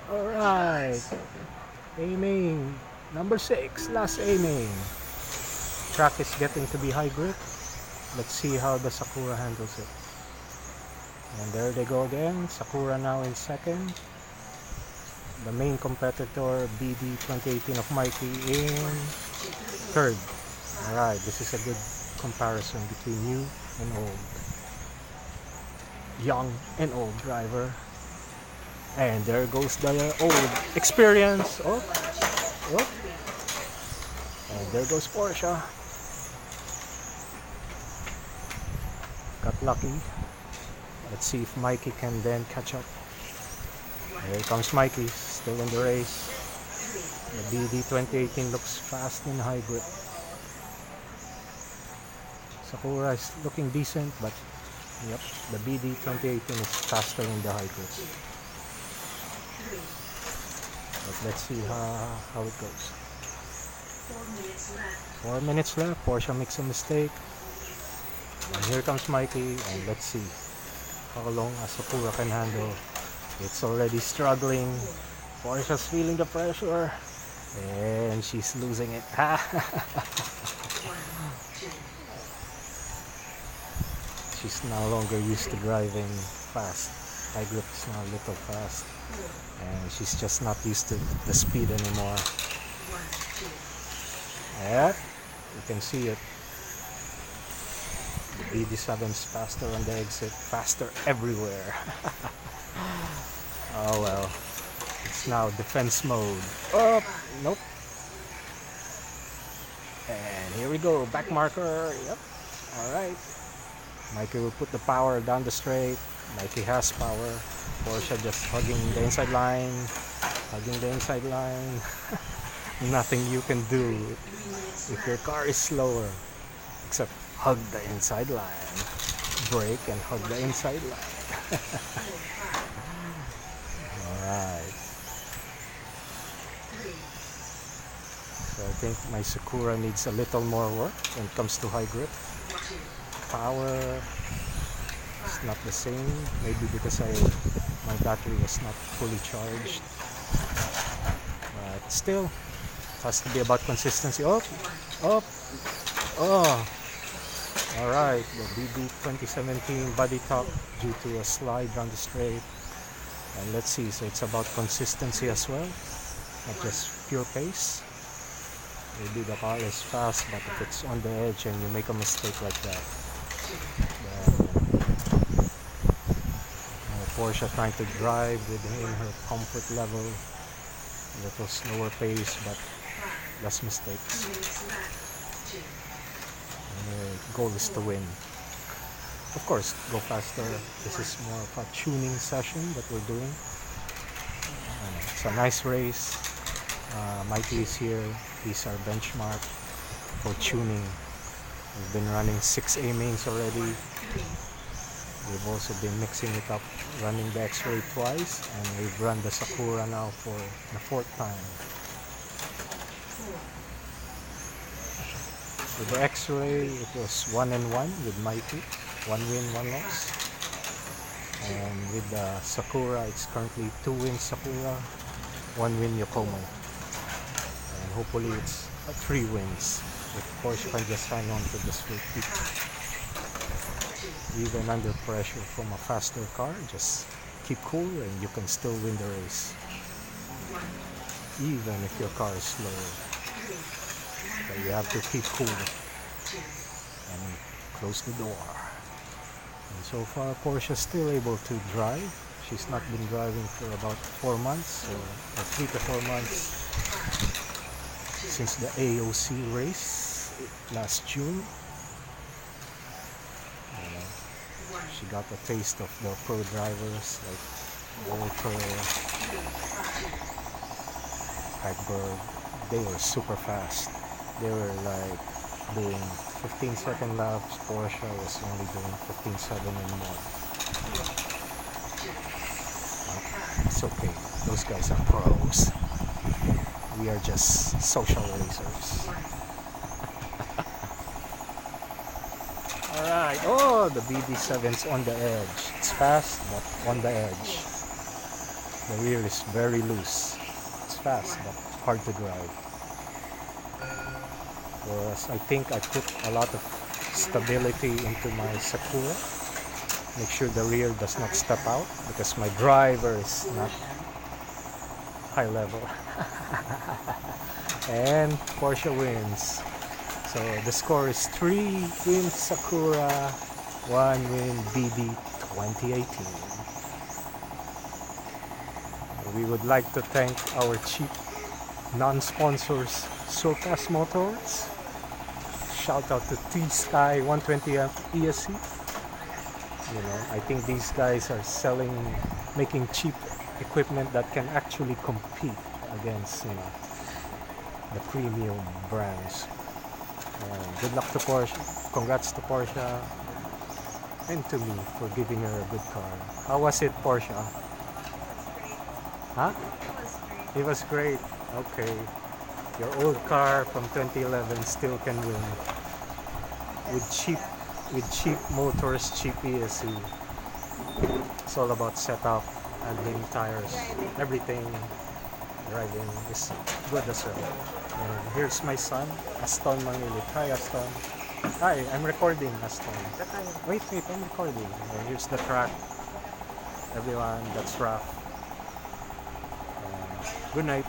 Alright, aiming. Number 6, last aiming. Track is getting to be high grip. Let's see how the Sakura handles it. And there they go again. Sakura now in second. The main competitor, BD 2018 of Mikey, in third. Alright, this is a good comparison between new and old. Young and old driver. And there goes the old experience. Oh, oh. And there goes Porsche. Got lucky. Let's see if Mikey can then catch up. Here comes Mikey, still in the race. The BD 2018 looks fast in high grip. Sakura is looking decent, but yep, the BD 2018 is faster in the high grip. But let's see how it goes. 4 minutes left. Porsche makes a mistake. And here comes Mikey, and let's see how long Sakura can handle. It's already struggling. Porsche's feeling the pressure, and she's losing it. She's no longer used to driving fast. High grip is now a little fast, and she's just not used to the speed anymore. Yeah, you can see it. The BD7 is faster on the exit, faster everywhere. Oh well, it's now defense mode. Oh, nope. And here we go, back marker. Yep. Alright. Mikey will put the power down the straight. Mikey has power. Porsche just hugging the inside line. Hugging the inside line. Nothing you can do if your car is slower except hug the inside line. Brake and hug the inside line. Alright. So I think my Sakura needs a little more work when it comes to high grip. Power is not the same, maybe because my battery was not fully charged. But still, it has to be about consistency. Oh. Alright, the BB 2017 body top due to a slide down the straight. And let's see, so it's about consistency as well, not just pure pace. Maybe the car is fast, but if it's on the edge and you make a mistake like that, then Porsche trying to drive within her comfort level, a little slower pace, but less mistakes. The goal is to win. Of course, go faster. This is more of a tuning session that we're doing. It's a nice race. Mikey is here. He's our benchmark for tuning. We've been running 6 aimings already. We've also been mixing it up, running the X-Ray twice, and we've run the Sakura now for the 4th time. With the X-Ray, it was 1-1 with Mikey, 1 win, 1 loss. And with the Sakura, it's currently 2 wins Sakura, 1 win Yokomo. And hopefully it's 3 wins if Porsche can just hang on to the straight peak. Even under pressure from a faster car, just keep cool and you can still win the race. Even if your car is slower. But you have to keep cool and close the door. And so far, Porsche is still able to drive. She's not been driving for about 4 months, or 3 to 4 months, since the AOC race last June. She got a taste of the pro drivers like Walter, Hagberg. They were super fast. They were like doing 15-second laps. Porsche was only doing 15.7 and more. It's okay. Those guys are pros. We are just social racers. Alright. Oh, the BD7's on the edge. It's fast, but on the edge. The rear is very loose. It's fast but hard to drive. Whereas I think I put a lot of stability into my Sakura. Make sure the rear does not step out because my driver is not high level. And Porsche wins. So the score is 3 win Sakura, 1 win BD 2018. We would like to thank our cheap non-sponsors, Surpass Motors. Shout out to T-Sky 120F ESC. I think these guys are making cheap equipment that can actually compete against, the premium brands. Good luck to Porsche. Congrats to Porsche and to me for giving her a good car. How was it, Porsche? Huh? It was great. Okay. Your old car from 2011 still can win. With cheap motors, cheap ESC. It's all about setup, handling tires, everything. Driving is good as well. And here's my son, Aston Mangilit. Hi, Aston. Hi, I'm recording, Aston. Wait, I'm recording. And here's the track. Everyone, that's rough. Good night.